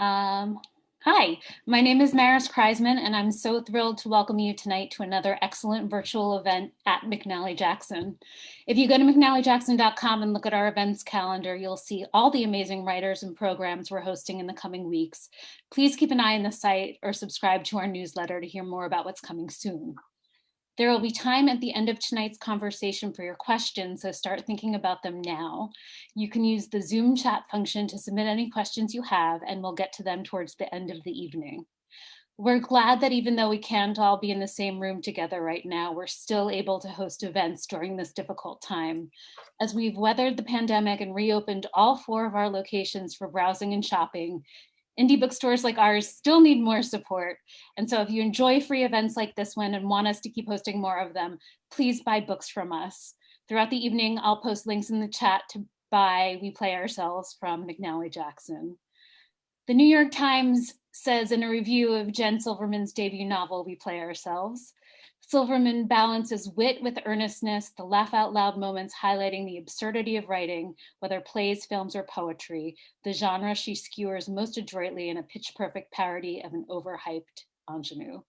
Um, Hi, my name is Maris Kreisman, and I'm so thrilled to welcome you tonight to another excellent virtual event at McNally Jackson. If you go to mcnallyjackson.com and look at our events calendar, you'll see all the amazing writers and programs we're hosting in the coming weeks. Please keep an eye on the site or subscribe to our newsletter to hear more about what's coming soon. There will be time at the end of tonight's conversation for your questions, so start thinking about them now. You can use the Zoom chat function to submit any questions you have, and we'll get to them towards the end of the evening. We're glad that even though we can't all be in the same room together right now, we're still able to host events during this difficult time. As we've weathered the pandemic and reopened all 4 of our locations for browsing and shopping, indie bookstores like ours still need more support. And so if you enjoy free events like this one and want us to keep hosting more of them, please buy books from us. Throughout the evening, I'll post links in the chat to buy We Play Ourselves from McNally Jackson. The New York Times says in a review of Jen Silverman's debut novel, We Play Ourselves, Silverman balances wit with earnestness, the laugh out loud moments highlighting the absurdity of writing, whether plays, films, or poetry, the genre she skewers most adroitly in a pitch perfect parody of an overhyped ingenue.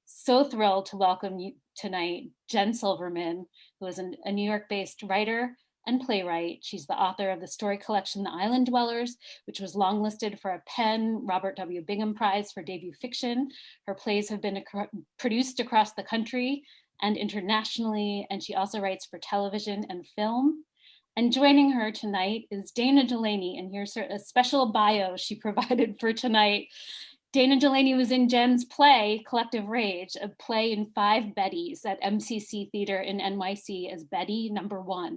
So thrilled to welcome you tonight, Jen Silverman, who is a New York based writer and playwright. She's the author of the story collection, The Island Dwellers, which was longlisted for a Penn Robert W. Bingham Prize for debut fiction. Her plays have been produced across the country and internationally, and she also writes for television and film. And joining her tonight is Dana Delany, and here's a special bio she provided for tonight. Dana Delany was in Jen's play, Collective Rage, a play in 5 Bettys at MCC Theater in NYC as Betty #1.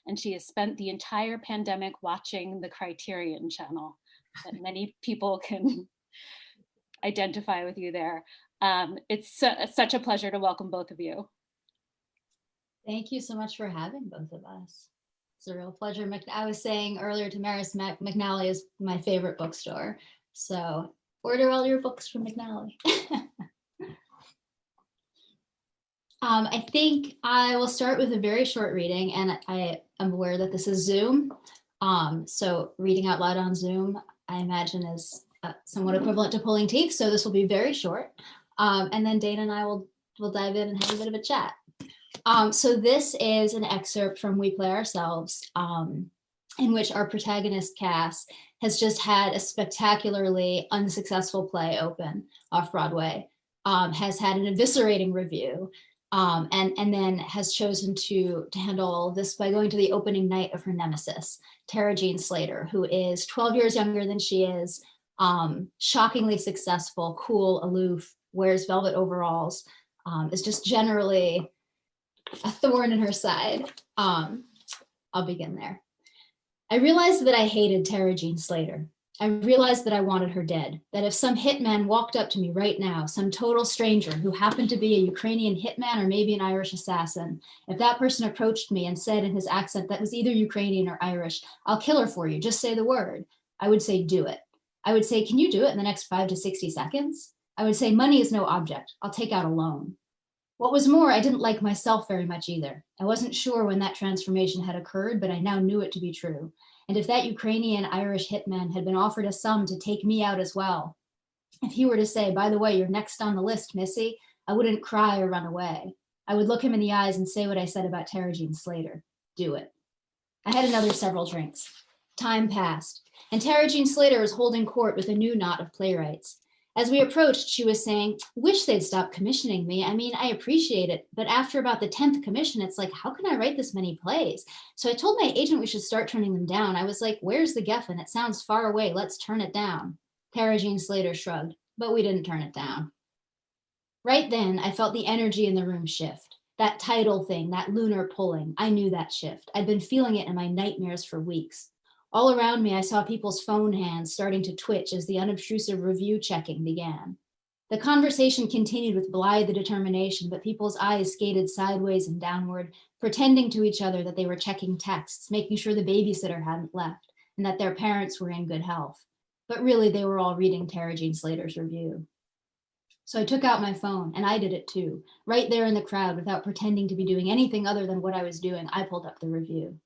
And she has spent the entire pandemic watching the Criterion Channel. That many people can identify with you there. It's such a pleasure to welcome both of you. Thank you so much for having both of us. It's a real pleasure. I was saying earlier to Maris, McNally is my favorite bookstore. So order all your books from McNally. I think I will start with a very short reading, and I am aware that this is Zoom. So reading out loud on Zoom, I imagine, is somewhat equivalent to pulling teeth. So this will be very short. And then Dana and I will dive in and have a bit of a chat. So this is an excerpt from We Play Ourselves, in which our protagonist, Cass, has just had a spectacularly unsuccessful play open off Broadway, has had an eviscerating review, and then has chosen to handle all of this by going to the opening night of her nemesis, Tara Jean Slater, who is 12 years younger than she is, shockingly successful, cool, aloof, wears velvet overalls, is just generally a thorn in her side. I'll begin there. I realized that I hated Tara Jean Slater. I realized that I wanted her dead, that if some hitman walked up to me right now, some total stranger who happened to be a Ukrainian hitman or maybe an Irish assassin, if that person approached me and said in his accent that was either Ukrainian or Irish, "I'll kill her for you, just say the word," I would say, "Do it." I would say, "Can you do it in the next 5 to 60 seconds?" I would say, "Money is no object. I'll take out a loan." What was more, I didn't like myself very much either. I wasn't sure when that transformation had occurred, but I now knew it to be true. And if that Ukrainian Irish hitman had been offered a sum to take me out as well, if he were to say, "By the way, you're next on the list, Missy," I wouldn't cry or run away. I would look him in the eyes and say what I said about Tara Jean Slater. Do it. I had another several drinks. Time passed, and Tara Jean Slater was holding court with a new knot of playwrights. As we approached, she was saying, "Wish they'd stop commissioning me. I mean, I appreciate it, but after about the 10th commission, it's like, how can I write this many plays?" So I told my agent we should start turning them down. I was like, "Where's the Geffen? It sounds far away. Let's turn it down." Tara Jean Slater shrugged, but we didn't turn it down. Right then, I felt the energy in the room shift. That tidal thing, that lunar pulling, I knew that shift. I'd been feeling it in my nightmares for weeks. All around me, I saw people's phone hands starting to twitch as the unobtrusive review checking began. The conversation continued with blithe determination, but people's eyes skated sideways and downward, pretending to each other that they were checking texts, making sure the babysitter hadn't left, and that their parents were in good health. But really, they were all reading Tara Jean Slater's review. So I took out my phone, and I did it too. Right there in the crowd, without pretending to be doing anything other than what I was doing, I pulled up the review.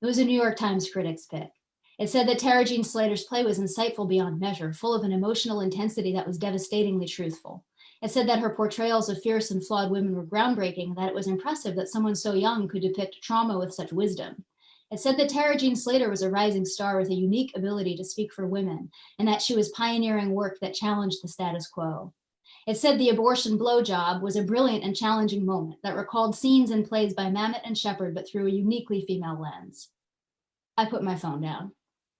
It was a New York Times critic's pick. It said that Tara Jean Slater's play was insightful beyond measure, full of an emotional intensity that was devastatingly truthful. It said that her portrayals of fierce and flawed women were groundbreaking, that it was impressive that someone so young could depict trauma with such wisdom. It said that Tara Jean Slater was a rising star with a unique ability to speak for women, and that she was pioneering work that challenged the status quo. It said the abortion blowjob was a brilliant and challenging moment that recalled scenes and plays by Mamet and Shepard, but through a uniquely female lens. I put my phone down.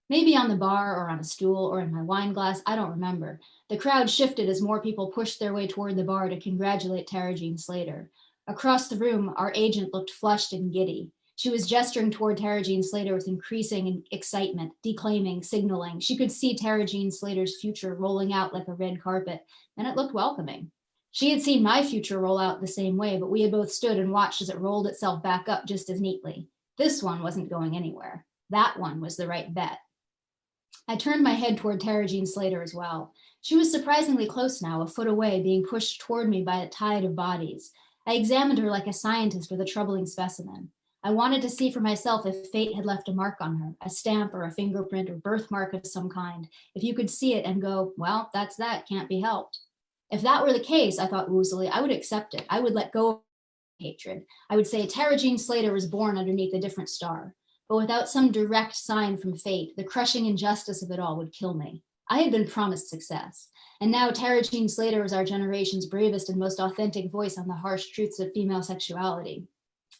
Maybe on the bar or on a stool or in my wine glass, I don't remember. The crowd shifted as more people pushed their way toward the bar to congratulate Tara Jean Slater. Across the room, our agent looked flushed and giddy. She was gesturing toward Tara Jean Slater with increasing excitement, declaiming, signaling. She could see Tara Jean Slater's future rolling out like a red carpet, and it looked welcoming. She had seen my future roll out the same way, but we had both stood and watched as it rolled itself back up just as neatly. This one wasn't going anywhere. That one was the right bet. I turned my head toward Tara Jean Slater as well. She was surprisingly close now, a foot away, being pushed toward me by a tide of bodies. I examined her like a scientist with a troubling specimen. I wanted to see for myself if fate had left a mark on her, a stamp or a fingerprint or birthmark of some kind. If you could see it and go, well, that's that, can't be helped. If that were the case, I thought woozily, I would accept it. I would let go of hatred. I would say Tara Jean Slater was born underneath a different star. But without some direct sign from fate, the crushing injustice of it all would kill me. I had been promised success. And now Tara Jean Slater was our generation's bravest and most authentic voice on the harsh truths of female sexuality.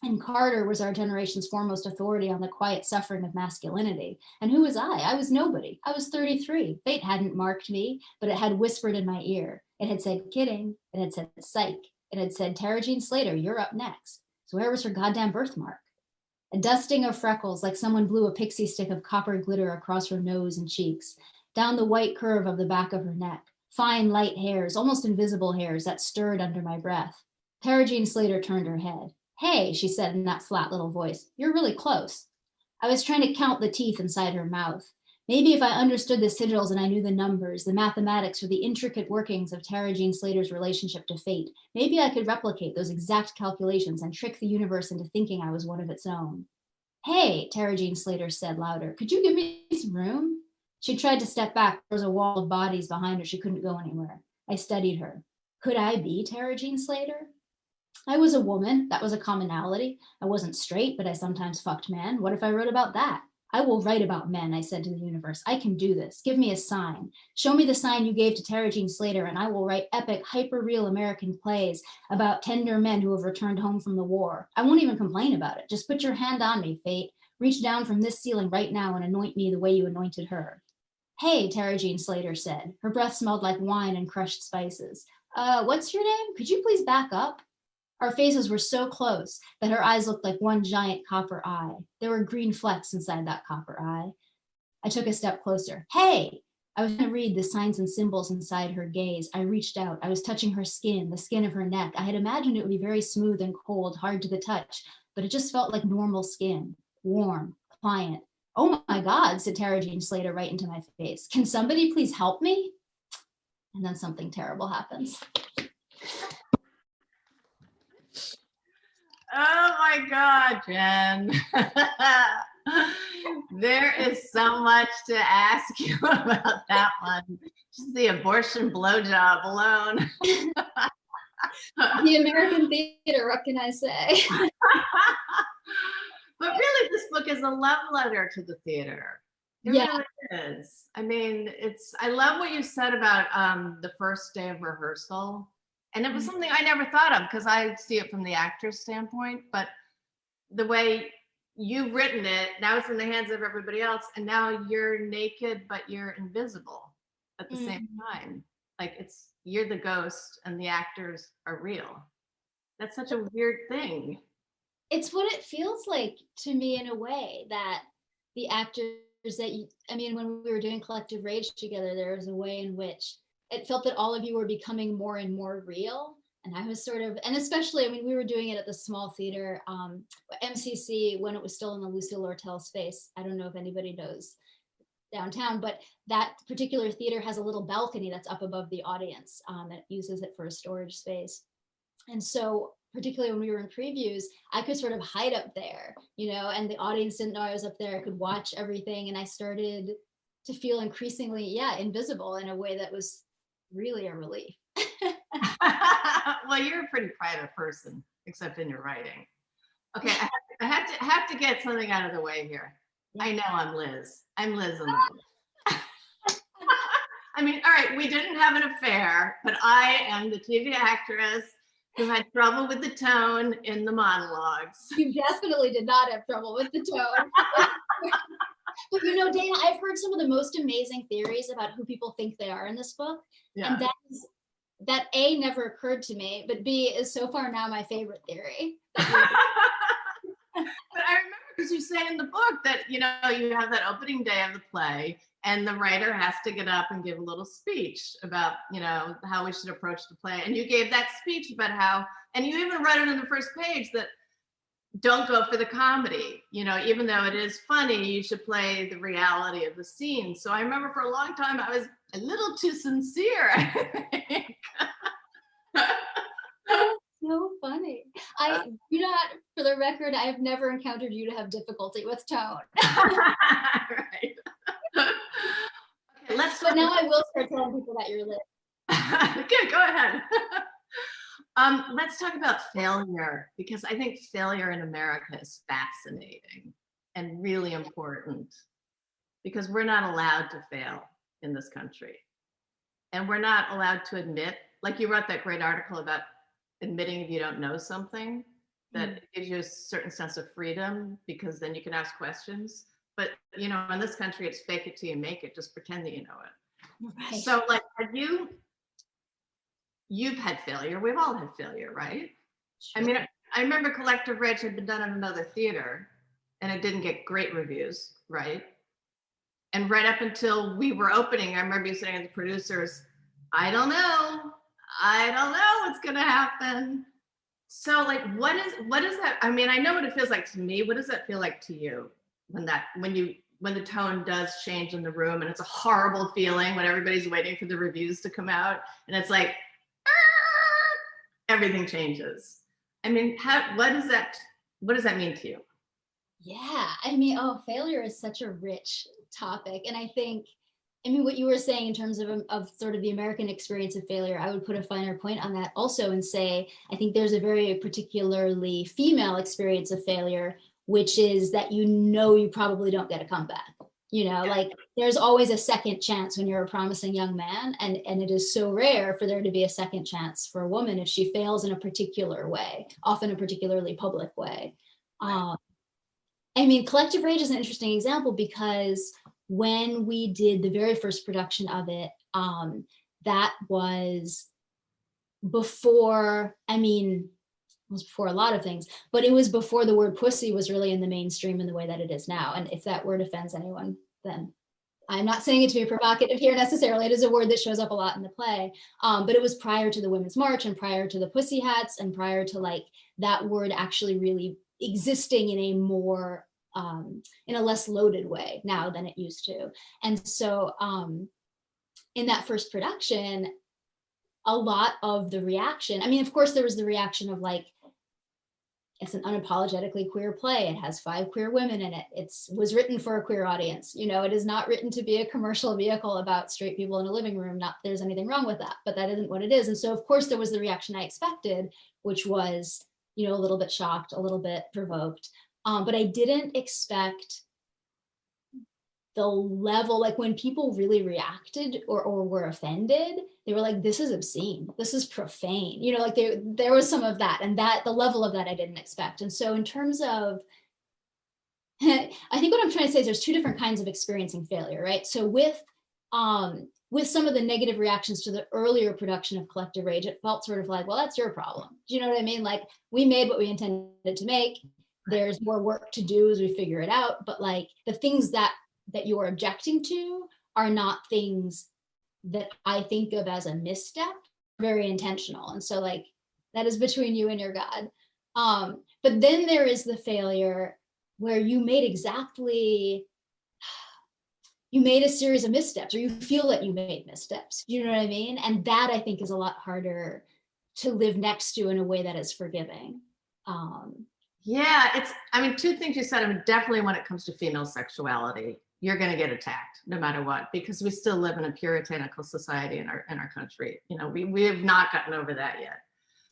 And Carter was our generation's foremost authority on the quiet suffering of masculinity. And who was I? I was nobody. I was 33. Fate hadn't marked me, but it had whispered in my ear. It had said, kidding. It had said, psych. It had said, Tara Jean Slater, you're up next. So where was her goddamn birthmark? A dusting of freckles, like someone blew a pixie stick of copper glitter across her nose and cheeks, down the white curve of the back of her neck, fine light hairs, almost invisible hairs that stirred under my breath. Tara Jean Slater turned her head. Hey, she said in that flat little voice, you're really close. I was trying to count the teeth inside her mouth. Maybe if I understood the sigils and I knew the numbers, the mathematics, or the intricate workings of Tara Jean Slater's relationship to fate, maybe I could replicate those exact calculations and trick the universe into thinking I was one of its own. Hey, Tara Jean Slater said louder, could you give me some room? She tried to step back. There was a wall of bodies behind her. She couldn't go anywhere. I studied her. Could I be Tara Jean Slater? I was a woman. That was a commonality. I wasn't straight, but I sometimes fucked men. What if I wrote about that? I will write about men, I said to the universe. I can do this. Give me a sign. Show me the sign you gave to Tara Jean Slater, and I will write epic, hyper-real American plays about tender men who have returned home from the war. I won't even complain about it. Just put your hand on me, fate. Reach down from this ceiling right now and anoint me the way you anointed her. Hey, Tara Jean Slater said. Her breath smelled like wine and crushed spices. What's your name? Could you please back up? Our faces were so close that her eyes looked like one giant copper eye. There were green flecks inside that copper eye. I took a step closer. Hey! I was going to read the signs and symbols inside her gaze. I reached out. I was touching her skin, the skin of her neck. I had imagined it would be very smooth and cold, hard to the touch, but it just felt like normal skin, warm, pliant. Oh my God, said Tara Jean Slater right into my face. Can somebody please help me? And then something terrible happens. Oh my God, Jen. There is so much to ask you about that one. Just the abortion blowjob alone. The American theater, what can I say? But really, this book is a love letter to the theater. It really is. I mean, I love what you said about the first day of rehearsal. And it was something I never thought of because I see it from the actor's standpoint, but the way you've written it, now it's in the hands of everybody else, and now you're naked, but you're invisible at the same time. Like you're the ghost and the actors are real. That's such a weird thing. It's what it feels like to me in a way, that the actors when we were doing Collective Rage together, there was a way in which it felt that all of you were becoming more and more real. And I was sort of, and especially, we were doing it at the small theater, MCC, when it was still in the Lucille Lortel space. I don't know if anybody knows downtown, but that particular theater has a little balcony that's up above the audience that uses it for a storage space. And so particularly when we were in previews, I could sort of hide up there, and the audience didn't know I was up there. I could watch everything, and I started to feel increasingly, invisible in a way that was really a relief. Well, you're a pretty private person, except in your writing. Okay, I have to get something out of the way here. Yeah. I know I'm Liz. I'm Liz in the book. I mean, all right, we didn't have an affair, but I am the TV actress who had trouble with the tone in the monologues. You definitely did not have trouble with the tone. But Dana, I've heard some of the most amazing theories about who people think they are in this book. Yeah. And that A, never occurred to me, but B, is so far now my favorite theory. But I remember, because you say in the book that, you have that opening day of the play, and the writer has to get up and give a little speech about, how we should approach the play. And you gave that speech about how, and you even wrote it in the first page, that don't go for the comedy. Even though it is funny, you should play the reality of the scene. So I remember for a long time, I was a little too sincere, I think. So funny. For the record, I've never encountered you to have difficulty with tone. Right. Okay, but now I will start telling people that you're lit. Good, go ahead. Let's talk about failure, because I think failure in America is fascinating and really important, because we're not allowed to fail in this country. And we're not allowed to admit, like you wrote that great article about admitting if you don't know something, that gives you a certain sense of freedom, because then you can ask questions. But, in this country, it's fake it till you make it, just pretend that you know it. Right. So, like, you've had failure. We've all had failure, right? Sure. I mean, I remember Collective Rage had been done in another theater, and it didn't get great reviews, right? And right up until we were opening, I remember you saying to the producers, I don't know what's gonna happen. So, like, what is that? I mean, I know what it feels like to me. What does that feel like to you when the tone does change in the room, and it's a horrible feeling when everybody's waiting for the reviews to come out, and it's like, everything changes. I mean, what does that mean to you? Yeah, I mean, failure is such a rich topic. And I think, what you were saying in terms of sort of the American experience of failure, I would put a finer point on that also and say, I think there's a very particularly female experience of failure, which is that you probably don't get a comeback. Like there's always a second chance when you're a promising young man, and it is so rare for there to be a second chance for a woman if she fails in a particular way, often a particularly public way. Right. Collective Rage is an interesting example, because when we did the very first production of it, that was before, it was before a lot of things, but it was before the word pussy was really in the mainstream in the way that it is now. And if that word offends anyone, then I'm not saying it to be provocative here necessarily. It is a word that shows up a lot in the play. But it was prior to the Women's March, and prior to the Pussy Hats, and prior to like that word actually really existing in a more, in a less loaded way now than it used to. And so in that first production, a lot of the reaction, of course there was the reaction of like, it's an unapologetically queer play. It has 5 queer women in it. It was written for a queer audience. It is not written to be a commercial vehicle about straight people in a living room. Not that there's anything wrong with that, but that isn't what it is. And so of course there was the reaction I expected, which was, a little bit shocked, a little bit provoked. But I didn't expect the level, like when people really reacted or were offended, they were like, this is obscene, this is profane, like there was some of that, and that the level of that I didn't expect. And so in terms of, I think what I'm trying to say is there's 2 different kinds of experiencing failure, right? So with some of the negative reactions to the earlier production of Collective Rage, it felt sort of like, well, that's your problem. Do you know what I mean? Like, we made what we intended to make. There's more work to do as we figure it out. But like the things that you're objecting to are not things that I think of as a misstep, very intentional. And so like, that is between you and your God. But then there is the failure where you made a series of missteps, or you feel that you made missteps. You know what I mean? And that I think is a lot harder to live next to in a way that is forgiving. Yeah, I mean, two things you said. I mean, definitely when it comes to female sexuality, you're going to get attacked no matter what, because we still live in a puritanical society in our country. You know, we have not gotten over that yet.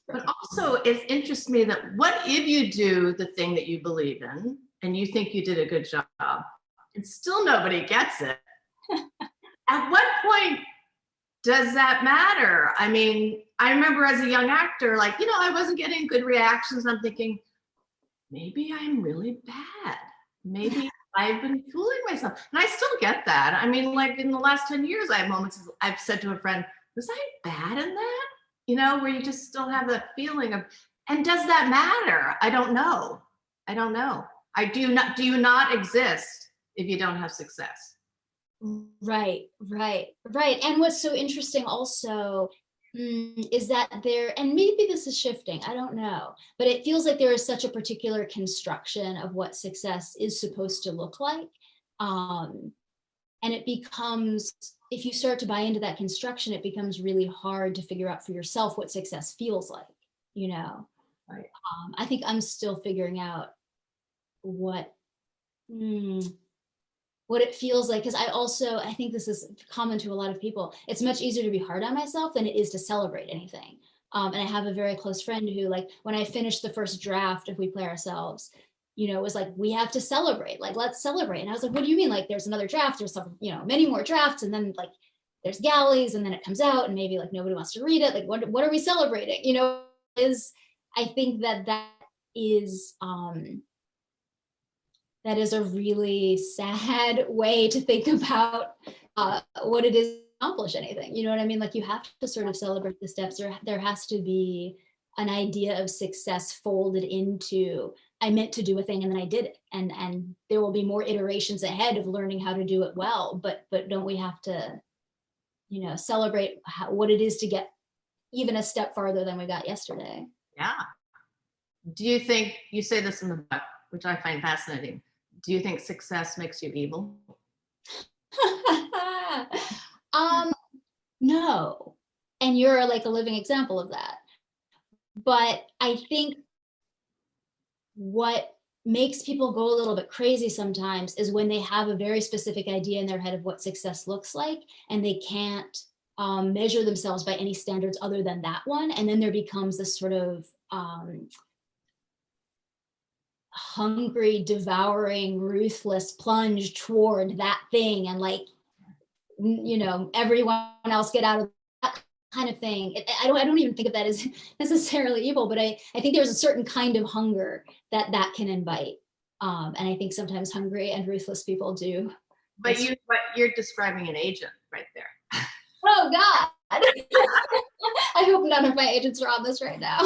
But also, it interests me that what if you do the thing that you believe in and you think you did a good job, and still nobody gets it? At what point does that matter? I mean, I remember as a young actor, like, you know, I wasn't getting good reactions. I'm thinking, maybe I'm really bad. Maybe I've been fooling myself. And I still get that. I mean, like in the last 10 years, I have moments I've said to a friend, was I bad in that? You know, where you just still have that feeling of, and does that matter? I don't know. I don't know. Do you not exist if you don't have success? Right. And what's so interesting also is that and maybe this is shifting, I don't know, but it feels like there is such a particular construction of what success is supposed to look like. And it becomes, if you start to buy into that construction, it becomes really hard to figure out for yourself what success feels like, you know? Right. I think I'm still figuring out what it feels like, because I think this is common to a lot of people. It's much easier to be hard on myself than it is to celebrate anything. And I have a very close friend who, like, when I finished the first draft of We Play Ourselves, you know, it was like, we have to celebrate, like, let's celebrate. And I was like, what do you mean? Like, there's another draft, there's some, you know, many more drafts. And then like, there's galleys, and then it comes out and maybe like nobody wants to read it. Like, what are we celebrating? You know, I think that is a really sad way to think about what it is to accomplish anything. You know what I mean? Like, you have to sort of celebrate the steps, or there has to be an idea of success folded into, I meant to do a thing and then I did it. And there will be more iterations ahead of learning how to do it well. But don't we have to, you know, celebrate what it is to get even a step farther than we got yesterday? Yeah. Do you think, you say this in the book, which I find fascinating, do you think success makes you evil? No. And you're like a living example of that. But I think what makes people go a little bit crazy sometimes is when they have a very specific idea in their head of what success looks like, and they can't measure themselves by any standards other than that one. And then there becomes this sort of hungry, devouring, ruthless plunge toward that thing, and like, you know, everyone else get out of that kind of thing. I don't even think of that as necessarily evil, but I think there's a certain kind of hunger that can invite. And I think sometimes hungry and ruthless people do. But you're describing an agent right there. Oh God. I hope none of my agents are on this right now.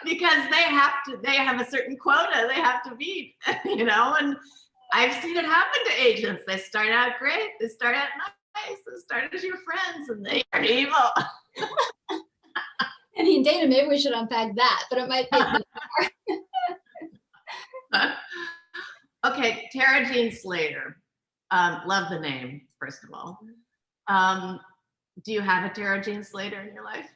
Because they have a certain quota they have to meet, you know, and I've seen it happen to agents. They start out great, they start out nice, they start as your friends, and they are evil. I mean, Dana, maybe we should unpack that, but it might be Okay, Tara Jean Slater. Love the name, first of all. Do you have a Tara Jean Slater in your life?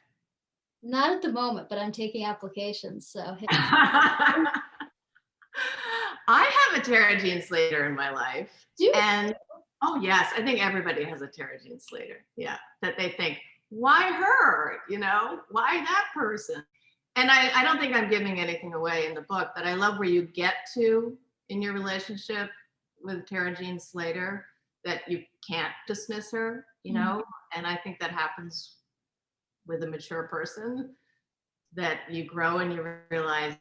Not at the moment, but I'm taking applications, so. I have a Tara Jean Slater in my life. And oh yes, I think everybody has a Tara Jean Slater. Yeah, that they think, why her? You know, why that person? And I don't think I'm giving anything away in the book, but I love where you get to in your relationship with Tara Jean Slater, that you can't dismiss her, you know, and I think that happens with a mature person, that you grow and you realize,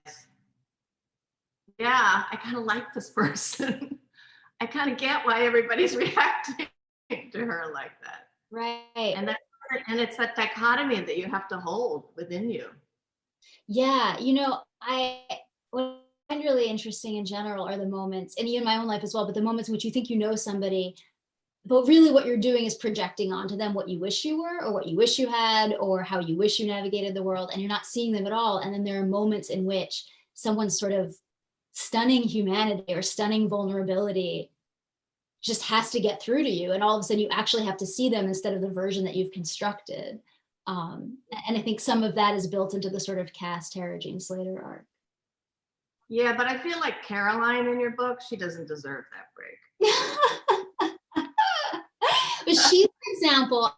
yeah, I kind of like this person. I kind of get why everybody's reacting to her like that. Right. And it's that dichotomy that you have to hold within you. Yeah, you know, what I find really interesting in general are the moments, and in my own life as well, but the moments in which you think you know somebody, but really what you're doing is projecting onto them what you wish you were, or what you wish you had, or how you wish you navigated the world, and you're not seeing them at all. And then there are moments in which someone's sort of stunning humanity or stunning vulnerability just has to get through to you, and all of a sudden you actually have to see them instead of the version that you've constructed. And I think some of that is built into the sort of Cass Tara Jean Slater arc. Yeah, but I feel like Caroline in your book, she doesn't deserve that break. But she, for example,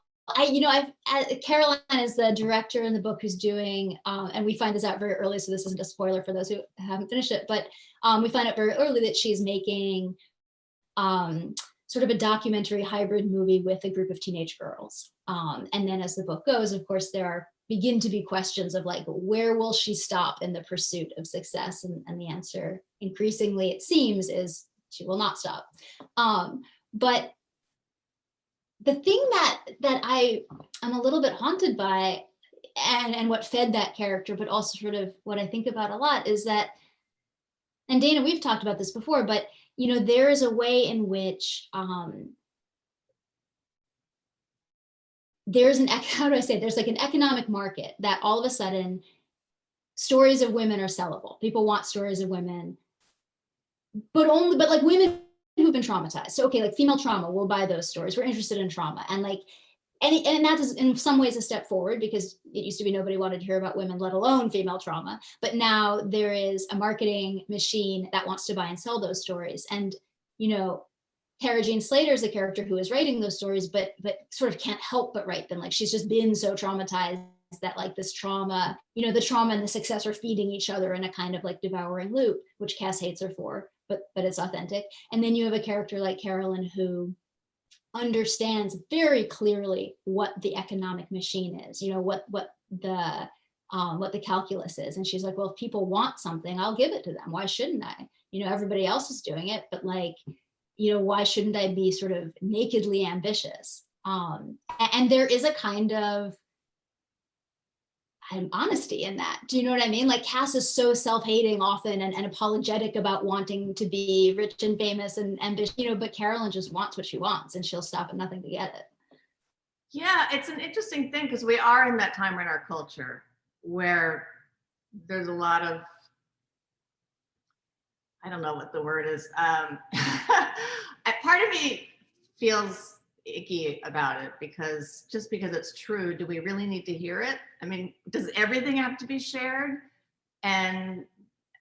Caroline is the director in the book who's doing, and we find this out very early, so this isn't a spoiler for those who haven't finished it, but we find out very early that she's making sort of a documentary hybrid movie with a group of teenage girls. And then as the book goes, of course, there begin to be questions of like, where will she stop in the pursuit of success? And the answer, increasingly, it seems, is she will not stop. But the thing that I'm a little bit haunted by, and what fed that character, but also sort of what I think about a lot, is that, and Dana, we've talked about this before, but there is a way in which there's there's like an economic market that all of a sudden stories of women are sellable. People want stories of women, but like women who've been traumatized. So, okay, like female trauma, we'll buy those stories. We're interested in trauma. And like, and that is in some ways a step forward, because it used to be nobody wanted to hear about women, let alone female trauma. But now there is a marketing machine that wants to buy and sell those stories. And, Tara Jean Slater is a character who is writing those stories, but sort of can't help but write them. Like, she's just been so traumatized that like this trauma, the trauma and the success are feeding each other in a kind of like devouring loop, which Cass hates her for, but it's authentic. And then you have a character like Carolyn who understands very clearly what the economic machine is, what the calculus is. And she's like, well, if people want something, I'll give it to them. Why shouldn't I? Everybody else is doing it, but like, why shouldn't I be sort of nakedly ambitious? And there is a kind of honesty in that. Do you know what I mean? Like, Cass is so self-hating often and apologetic about wanting to be rich and famous and ambitious, but Carolyn just wants what she wants, and she'll stop at nothing to get it. Yeah, it's an interesting thing, because we are in that time in our culture where there's a lot of, I don't know what the word is. Part of me feels icky about it, because just because it's true, do we really need to hear it? I mean, does everything have to be shared? And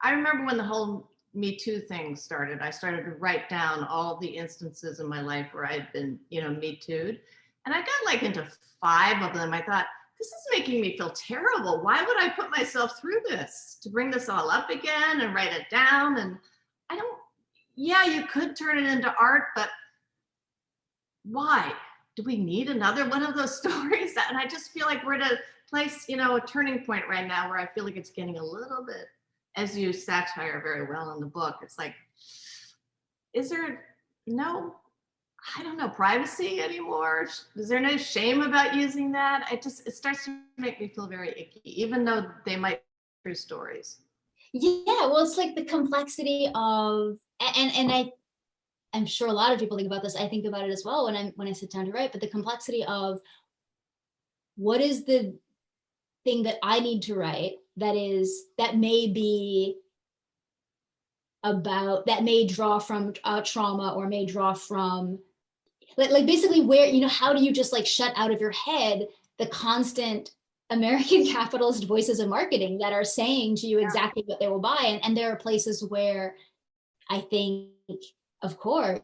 I remember when the whole Me Too thing started, I started to write down all the instances in my life where I'd been, Me Too'd. And I got like into 5 of them. I thought, this is making me feel terrible. Why would I put myself through this, to bring this all up again and write it down? And you could turn it into art, but why? Do we need another one of those stories? And I just feel like we're at a place, a turning point right now where I feel like it's getting a little bit, as you satire very well in the book, it's like, is there no, I don't know, privacy anymore? Is there no shame about using that? It starts to make me feel very icky, even though they might be true stories. Yeah, well, it's like the complexity of, and I'm sure a lot of people think about this. I think about it as well when I sit down to write, but the complexity of what is the thing that I need to write that may draw from trauma, or may draw from like basically where, how do you just like shut out of your head the constant American capitalist voices of marketing that are saying to you exactly what they will buy. And there are places where I think, of course,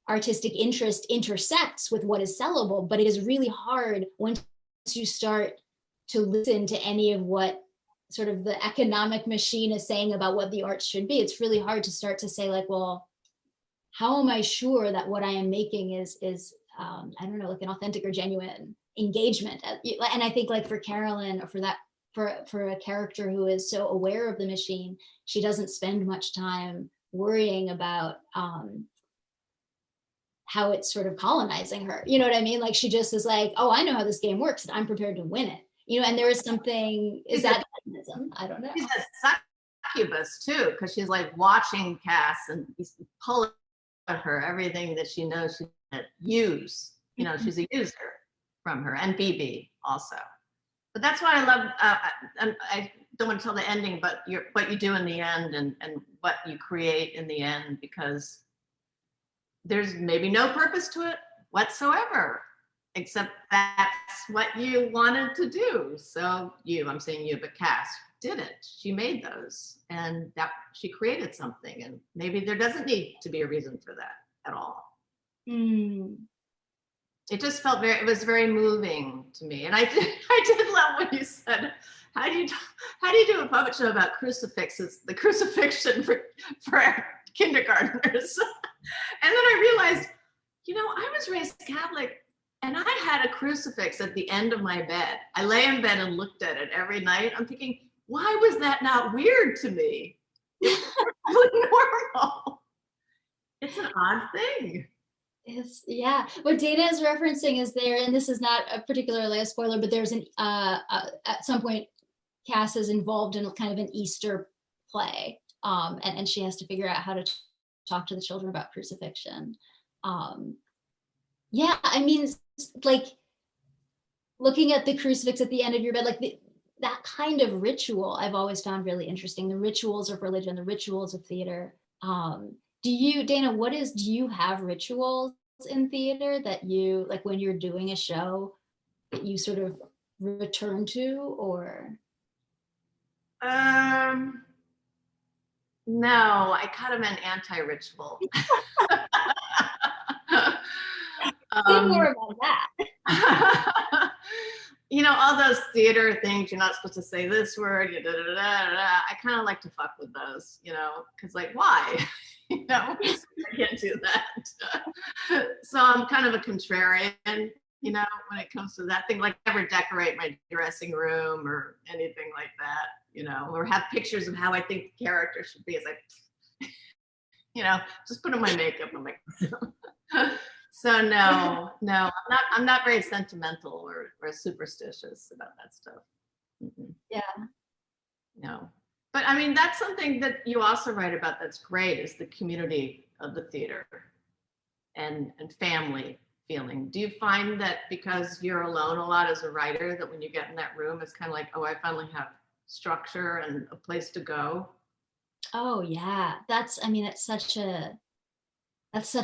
artistic interest intersects with what is sellable, but it is really hard once you start to listen to any of what sort of the economic machine is saying about what the art should be. It's really hard to start to say like, well, how am I sure that what I am making is I don't know, like an authentic or genuine engagement? And I think like for Carolyn, or for a character who is so aware of the machine, she doesn't spend much time worrying about how it's sort of colonizing her. You know what I mean? Like, she just is like, oh, I know how this game works, and I'm prepared to win it. And there is something, is that feminism? I don't know. She's a succubus too, because she's like watching Cass and he's pulling at her everything that she knows she can use. She's a user from her, and BB also. But that's why I love, I don't want to tell the ending, but what you do in the end and what you create in the end, because there's maybe no purpose to it whatsoever. except that's what you wanted to do. So I'm saying you, but Cass did it. She made those, and that she created something, and maybe there doesn't need to be a reason for that at all. It just felt it was very moving to me. And I did love when you said, how do you do a puppet show about crucifixes, the crucifixion for kindergartners? And then I realized, I was raised Catholic, and I had a crucifix at the end of my bed. I lay in bed and looked at it every night. I'm thinking, why was that not weird to me? It was normal. It's an odd thing. Yeah. What Dana is referencing is there, and this is not particularly a spoiler, but there's at some point, Cass is involved in kind of an Easter play, and she has to figure out how to talk to the children about crucifixion. Yeah, I mean, like looking at the crucifix at the end of your bed, like that kind of ritual, I've always found really interesting. The rituals of religion, the rituals of theater. Dana, do you have rituals in theater that you, like when you're doing a show, that you sort of return to, or? No, I kind of an anti-ritual. Say more about that. All those theater things, you're not supposed to say this word, I kind of like to fuck with those, because like, why? I can't do that. So I'm kind of a contrarian, when it comes to that thing. Like, never decorate my dressing room or anything like that, or have pictures of how I think the character should be. It's like, just put on my makeup. I'm like, so no, I'm not very sentimental or superstitious about that stuff. Mm-hmm. Yeah. No. But I mean, that's something that you also write about that's great, is the community of the theater and family feeling. Do you find that because you're alone a lot as a writer, that when you get in that room, it's kind of like, oh, I finally have structure and a place to go? Oh yeah, that's such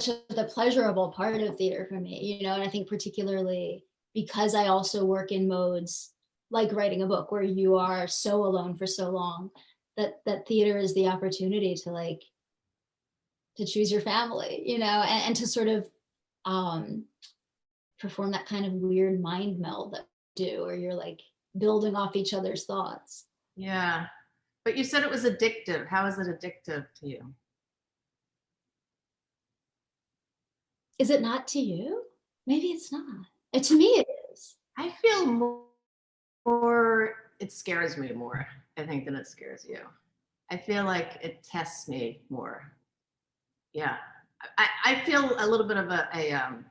the pleasurable part of theater for me, and I think particularly because I also work in modes like writing a book where you are so alone for so long, that theater is the opportunity to choose your family, and to sort of perform that kind of weird mind meld that we do, or you're like building off each other's thoughts. Yeah. But you said it was addictive. How is it addictive to you? Is it not to you? Maybe it's not. To me, it is. I feel more, it scares me more, I think, than it scares you. I feel like it tests me more. Yeah. I feel a little bit of a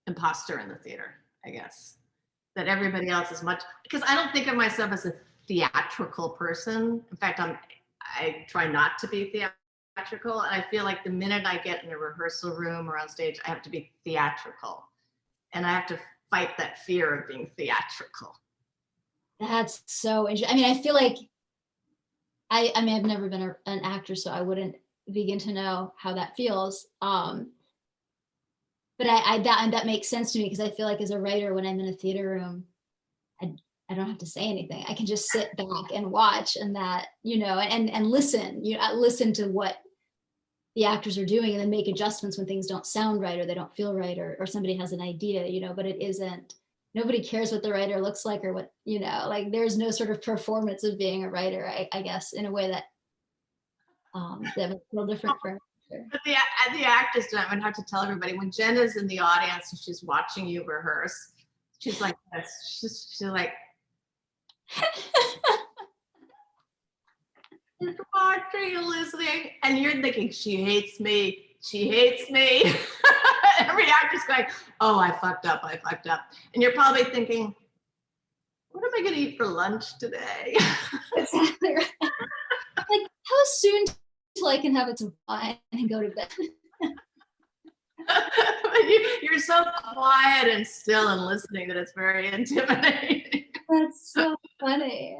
imposter in the theater, I guess. That everybody else is much, because I don't think of myself as a theatrical person. In fact, I try not to be theatrical. And I feel like the minute I get in a rehearsal room or on stage, I have to be theatrical. And I have to fight that fear of being theatrical. That's so interesting. I mean, I feel like, I've never been an actor, so I wouldn't begin to know how that feels. But that makes sense to me, because I feel like as a writer, when I'm in a theater room, I don't have to say anything. I can just sit back and watch, and that, and listen, listen to what the actors are doing, and then make adjustments when things don't sound right, or they don't feel right, or somebody has an idea, but it isn't, nobody cares what the writer looks like, or what, like there's no sort of performance of being a writer, I guess, in a way that that makes it a little different for her. But the actors don't. I would have to tell everybody, when Jenna's in the audience and she's watching you rehearse, she's like this. She's like, you're watching and listening, and you're thinking, she hates me. She hates me. Every actor's going, oh, I fucked up. And you're probably thinking, what am I going to eat for lunch today? Exactly right. Like, how soon till I can have it to wine and go to bed? You're so quiet and still and listening that it's very intimidating. That's so funny.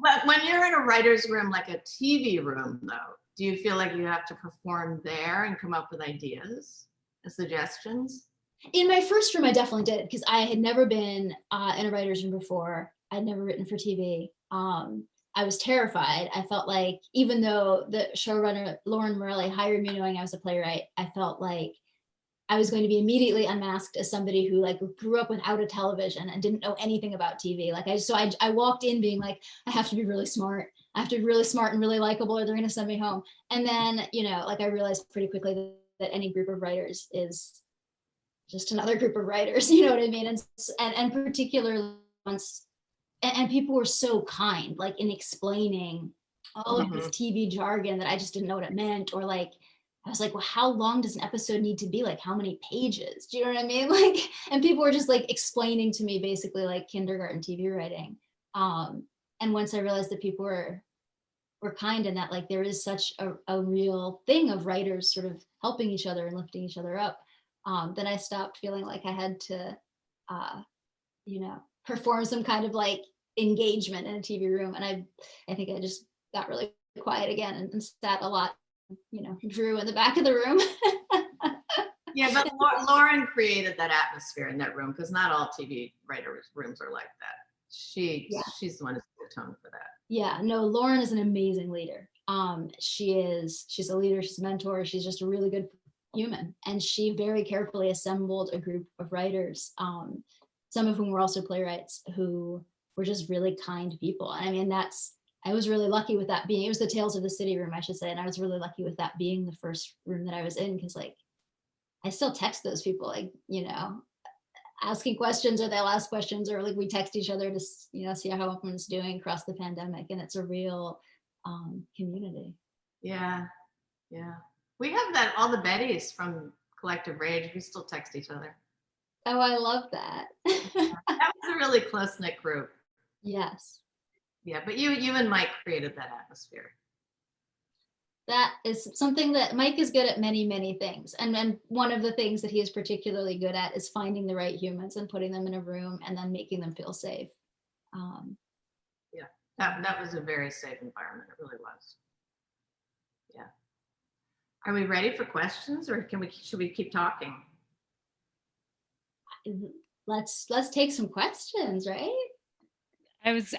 But when you're in a writer's room, like a TV room, though, do you feel like you have to perform there and come up with ideas and suggestions? In my first room, I definitely did, because I had never been in a writer's room before. I'd never written for TV. I was terrified. I felt like, even though the showrunner, Lauren Morelli, hired me knowing I was a playwright, I felt like I was going to be immediately unmasked as somebody who like grew up without a television and didn't know anything about TV. Like I walked in being like, I have to be really smart. I have to be really smart and really likable, or they're going to send me home. And then, like I realized pretty quickly that any group of writers is just another group of writers, you know what I mean? And particularly once, and people were so kind, like in explaining all of this TV jargon that I just didn't know what it meant, or like, I was like, well, how long does an episode need to be? Like, how many pages? Do you know what I mean? Like, and people were just like explaining to me basically like kindergarten TV writing. And once I realized that people were kind, and that like there is such a real thing of writers sort of helping each other and lifting each other up, then I stopped feeling like I had to, perform some kind of like engagement in a TV room. And I think I just got really quiet again and sat a lot, drew in the back of the room. Yeah, but Lauren created that atmosphere in that room, because not all TV writers' rooms are like that. She's the one who set the tone for that. Yeah, no, Lauren is an amazing leader. She's a leader, she's a mentor, she's just a really good human. And she very carefully assembled a group of writers, some of whom were also playwrights, who were just really kind people. I mean, I was really lucky with that being, it was the Tales of the City room, I should say. And I was really lucky with that being the first room that I was in, because like, I still text those people, like, asking questions, or they'll ask questions, or like we text each other to, see how everyone's doing across the pandemic. And it's a real community. Yeah. Yeah. We have that, all the Bettys from Collective Rage, we still text each other. Oh, I love that. That was a really close-knit group. Yes. Yeah, but you and Mike created that atmosphere. That is something that Mike is good at, many, many things. And one of the things that he is particularly good at is finding the right humans and putting them in a room and then making them feel safe. Yeah, that was a very safe environment. It really was. Yeah. Are we ready for questions, or should we keep talking? Let's take some questions, right?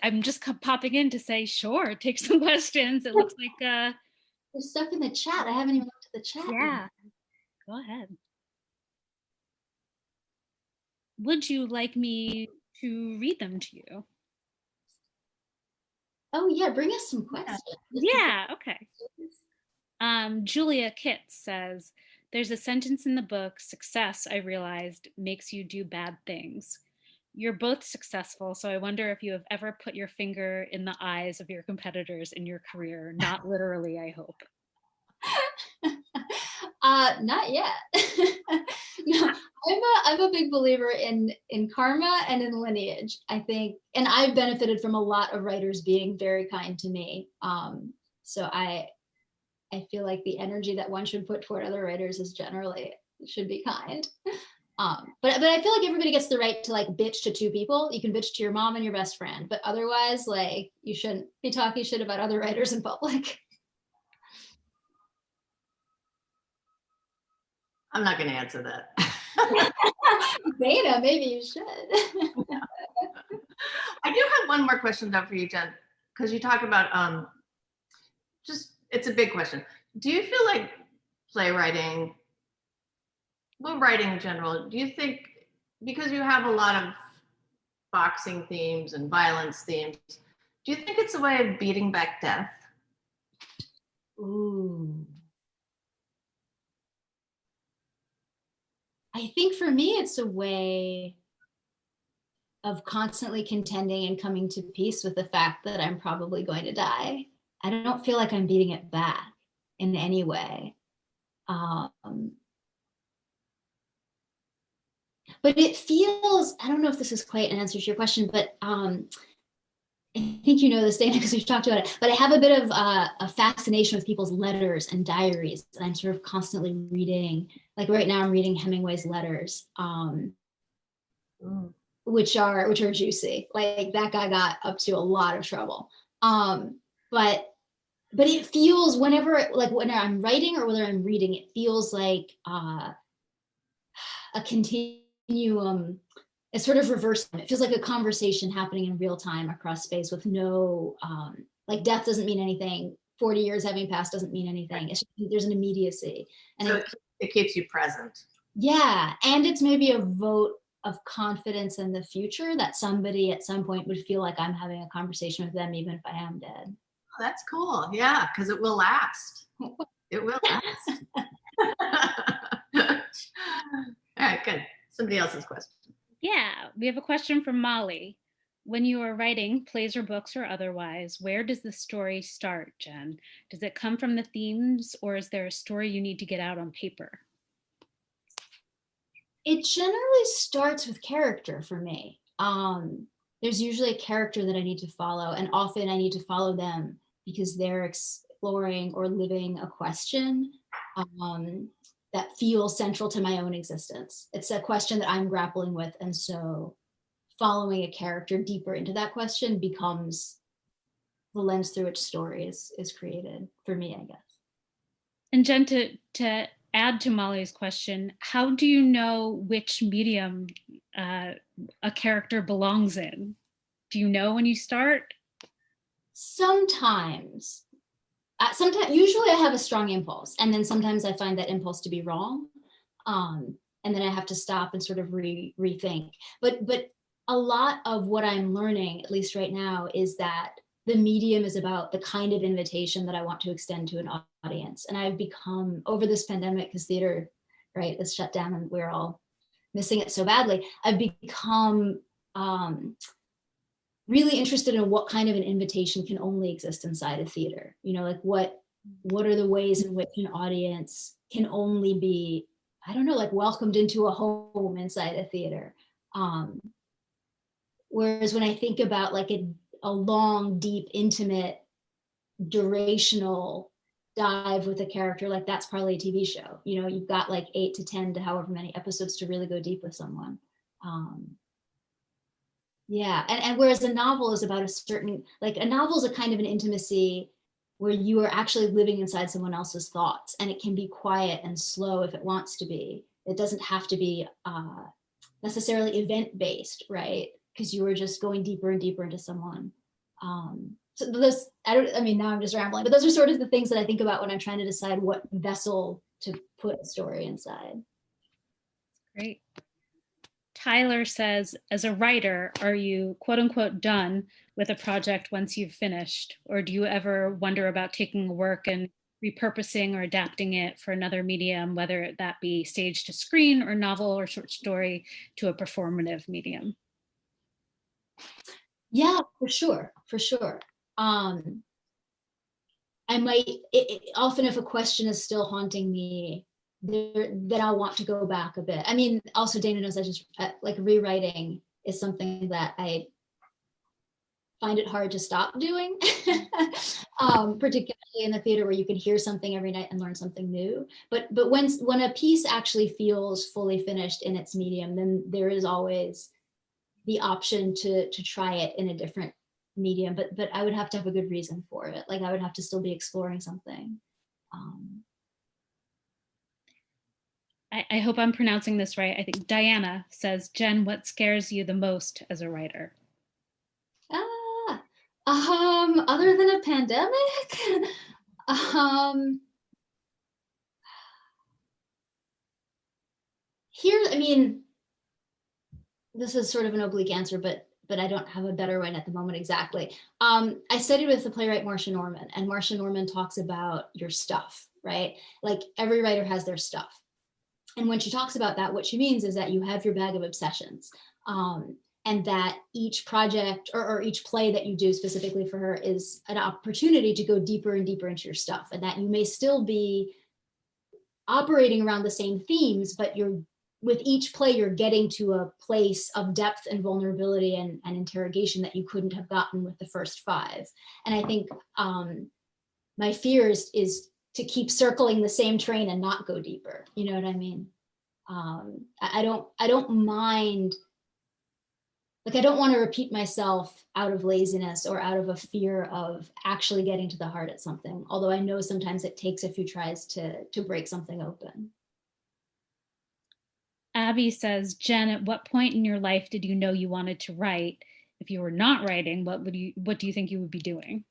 I'm just popping in to say, sure, take some questions. It looks like there's stuff in the chat. I haven't even looked at the chat. Yeah. Go ahead. Would you like me to read them to you? Oh yeah, bring us some questions. Yeah, okay. Julia Kitts says, there's a sentence in the book, success, I realized, makes you do bad things. You're both successful, so I wonder if you have ever put your finger in the eyes of your competitors in your career. Not literally, I hope. Not yet. No, I'm a big believer in karma and in lineage, I think, and I've benefited from a lot of writers being very kind to me. So I feel like the energy that one should put toward other writers should be kind. But I feel like everybody gets the right to like bitch to two people. You can bitch to your mom and your best friend, but otherwise, like, you shouldn't be talking shit about other writers in public. I'm not going to answer that. Beta, maybe you should. I do have one more question though for you, Jen, because you talk about it's a big question. Do you feel like playwriting, writing in general, do you think, because you have a lot of boxing themes and violence themes, do you think it's a way of beating back death? Ooh. I think for me, it's a way of constantly contending and coming to peace with the fact that I'm probably going to die. I don't feel like I'm beating it back in any way. But it feels, I don't know if this is quite an answer to your question, but I think you know this, Dana, because we've talked about it, but I have a bit of a fascination with people's letters and diaries. And I'm sort of constantly reading, like right now I'm reading Hemingway's letters, which are juicy. Like that guy got up to a lot of trouble. But it feels whenever I'm writing or whether I'm reading, it feels like a a continuum, a sort of reverse. It feels like a conversation happening in real time across space with no, like death doesn't mean anything. 40 years having passed doesn't mean anything. It's just, there's an immediacy. And so it keeps you present. Yeah, and it's maybe a vote of confidence in the future that somebody at some point would feel like I'm having a conversation with them, even if I am dead. Oh, that's cool. Yeah, because it will last. It will last. All right, good. Somebody else's question. Yeah, we have a question from Molly. When you are writing plays or books or otherwise, where does the story start, Jen? Does it come from the themes, or is there a story you need to get out on paper? It generally starts with character for me. There's usually a character that I need to follow, and often I need to follow them because they're exploring or living a question that feels central to my own existence. It's a question that I'm grappling with, and so following a character deeper into that question becomes the lens through which story is created for me, I guess. And Jen, to add to Molly's question, how do you know which medium a character belongs in? Do you know when you start? Sometimes, usually I have a strong impulse, and then sometimes I find that impulse to be wrong, and then I have to stop and sort of rethink. But a lot of what I'm learning, at least right now, is that the medium is about the kind of invitation that I want to extend to an audience. And I've become, over this pandemic, because theater, right, is shut down and we're all missing it so badly, I've become really interested in what kind of an invitation can only exist inside a theater. You know, like what are the ways in which an audience can only be, I don't know, like welcomed into a home inside a theater. Whereas when I think about like a long, deep, intimate, durational dive with a character, like that's probably a TV show. You know, you've got like 8 to 10 to however many episodes to really go deep with someone. Yeah, and whereas a novel is about a certain, like a novel is a kind of an intimacy where you are actually living inside someone else's thoughts, and it can be quiet and slow if it wants to be. It doesn't have to be necessarily event-based, right? Because you were just going deeper and deeper into someone. So those, I mean, now I'm just rambling, but those are sort of the things that I think about when I'm trying to decide what vessel to put a story inside. Great. Tyler says, as a writer, are you quote unquote done with a project once you've finished? Or do you ever wonder about taking work and repurposing or adapting it for another medium, whether that be stage to screen or novel or short story to a performative medium? Yeah, for sure, for sure. I might, often if a question is still haunting me, then I'll want to go back a bit. I mean, also Dana knows I just, like rewriting is something that I find it hard to stop doing, particularly in the theater where you can hear something every night and learn something new. But when a piece actually feels fully finished in its medium, then there is always the option to try it in a different medium, but I would have to have a good reason for it. Like I would have to still be exploring something. I hope I'm pronouncing this right. I think Diana says, Jen, what scares you the most as a writer? Other than a pandemic, here, I mean, this is sort of an oblique answer, but I don't have a better one at the moment exactly. I studied with the playwright Marcia Norman, and Marcia Norman talks about your stuff, right? Like every writer has their stuff. And when she talks about that, what she means is that you have your bag of obsessions, and that each project or each play that you do specifically for her is an opportunity to go deeper and deeper into your stuff, and that you may still be operating around the same themes, but you're with each play, you're getting to a place of depth and vulnerability and interrogation that you couldn't have gotten with the first 5. And I think my fear is to keep circling the same train and not go deeper. You know what I mean? I don't mind, like I don't want to repeat myself out of laziness or out of a fear of actually getting to the heart of something. Although I know sometimes it takes a few tries to break something open. Avi says, Jen, at what point in your life did you know you wanted to write? If you were not writing, what do you think you would be doing?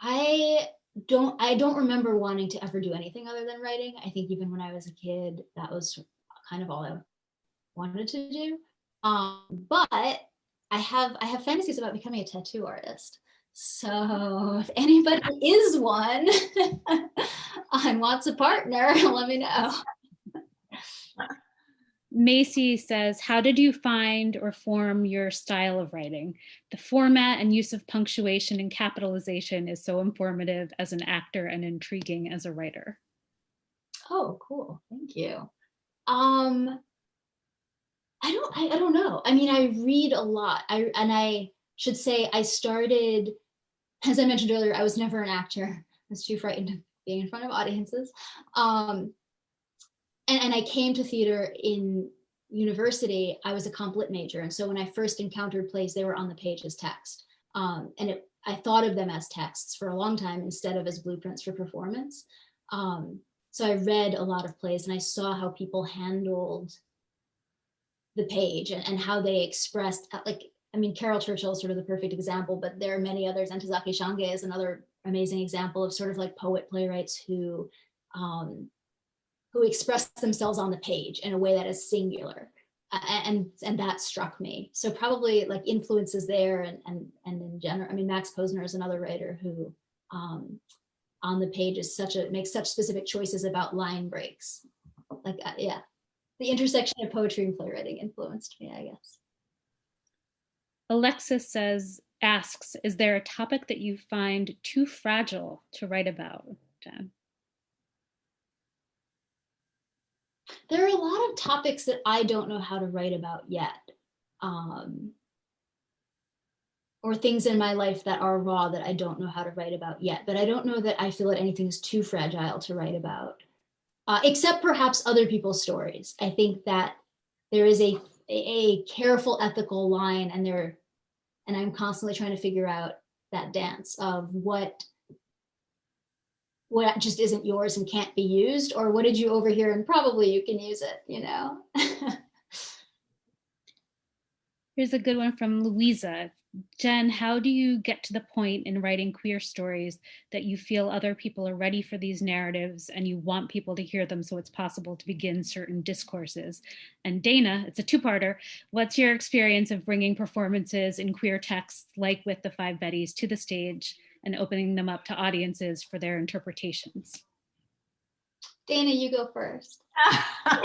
I don't remember wanting to ever do anything other than writing. I think even when I was a kid, that was kind of all I wanted to do. But I have fantasies about becoming a tattoo artist. So if anybody is one and wants a partner, let me know. Macy says, how did you find or form your style of writing? The format and use of punctuation and capitalization is so informative as an actor and intriguing as a writer. Oh, cool. Thank you. I don't know. I mean, I read a lot. I should say I started, as I mentioned earlier, I was never an actor. I was too frightened of being in front of audiences. And I came to theater in university. I was a comp lit major. And so when I first encountered plays, they were on the page as text. I thought of them as texts for a long time instead of as blueprints for performance. So I read a lot of plays and I saw how people handled the page and how they expressed, like, I mean, Carol Churchill is sort of the perfect example, but there are many others. Ntozake Shange is another amazing example of sort of like poet playwrights who express themselves on the page in a way that is singular. And that struck me. So probably like influences there and in general, I mean, Max Posner is another writer who on the page is makes such specific choices about line breaks. Like, yeah, the intersection of poetry and playwriting influenced me, I guess. Alexis asks, is there a topic that you find too fragile to write about, Jen? There are a lot of topics that I don't know how to write about yet. Or things in my life that are raw that I don't know how to write about yet. But I don't know that I feel that anything is too fragile to write about, except perhaps other people's stories. I think that there is a careful ethical line, and I'm constantly trying to figure out that dance of what just isn't yours and can't be used, or what did you overhear and probably you can use it, you know? Here's a good one from Louisa. Jen, how do you get to the point in writing queer stories that you feel other people are ready for these narratives and you want people to hear them so it's possible to begin certain discourses? And Dana, it's a two-parter. What's your experience of bringing performances in queer texts like with the Five Bettys to the stage and opening them up to audiences for their interpretations? Dana, you go first. Well,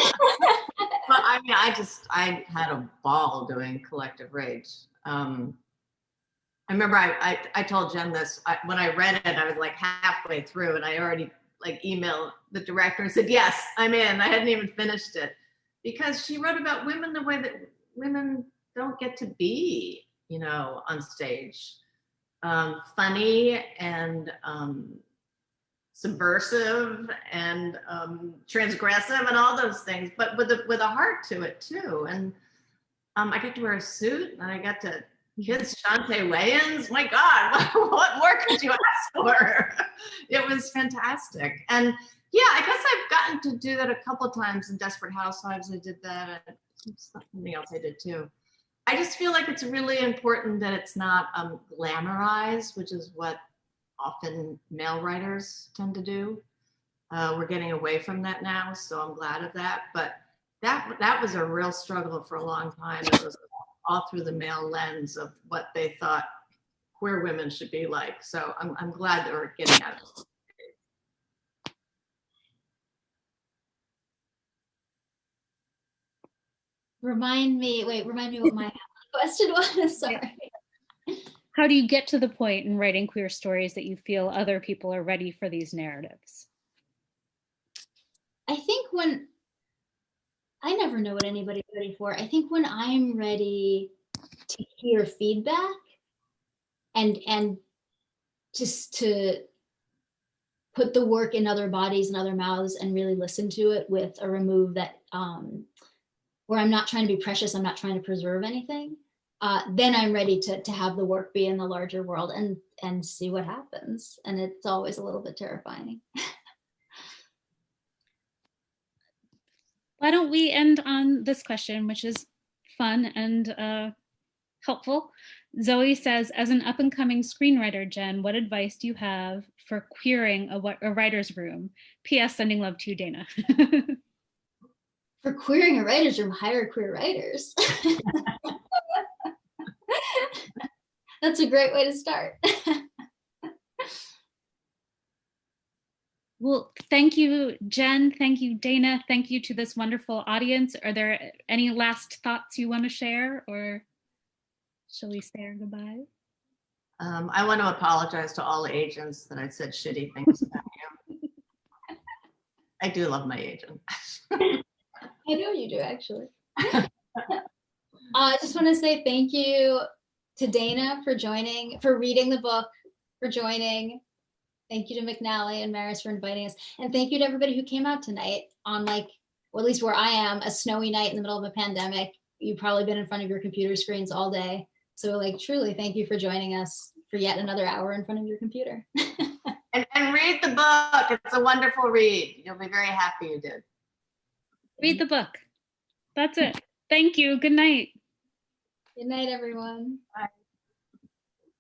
I mean, I had a ball doing Collective Rage. I remember I told Jen this, when I read it, I was like halfway through and I already like emailed the director and said, yes, I'm in. I hadn't even finished it because she wrote about women the way that women don't get to be, you know, on stage. Funny and subversive and transgressive and all those things, but with a heart to it too. And I got to wear a suit and I got to kiss Shantae Wayans. My God, what more could you ask for? It was fantastic. And yeah, I guess I've gotten to do that a couple of times in Desperate Housewives. I did that. And something else I did too. I just feel like it's really important that it's not glamorized, which is what often male writers tend to do. We're getting away from that now, so I'm glad of that. But that was a real struggle for a long time. It was all through the male lens of what they thought queer women should be like. So I'm glad that we're getting out of it. Remind me what my question was. Sorry. How do you get to the point in writing queer stories that you feel other people are ready for these narratives? I think I never know what anybody's ready for. I think when I'm ready to hear feedback and just to put the work in other bodies and other mouths and really listen to it with a remove that where I'm not trying to be precious, I'm not trying to preserve anything, then I'm ready to have the work be in the larger world and see what happens. And it's always a little bit terrifying. Why don't we end on this question, which is fun and helpful. Zoe says, as an up-and-coming screenwriter, Jen, what advice do you have for queering a writer's room? P.S. Sending love to you, Dana. For queering a writer's room, hire queer writers. That's a great way to start. Well, thank you, Jen. Thank you, Dana. Thank you to this wonderful audience. Are there any last thoughts you want to share, or shall we say our goodbye? I want to apologize to all agents that I said shitty things about you. I do love my agent. I know you do, actually. I just want to say thank you to Dana for joining, for reading the book, for joining. Thank you to McNally and Maris for inviting us. And thank you to everybody who came out tonight on, like, well, at least where I am, a snowy night in the middle of a pandemic. You've probably been in front of your computer screens all day. So, like, truly, thank you for joining us for yet another hour in front of your computer. And read the book. It's a wonderful read. You'll be very happy you did. Read the book. That's it. Thank you. Good night. Good night, everyone. Bye.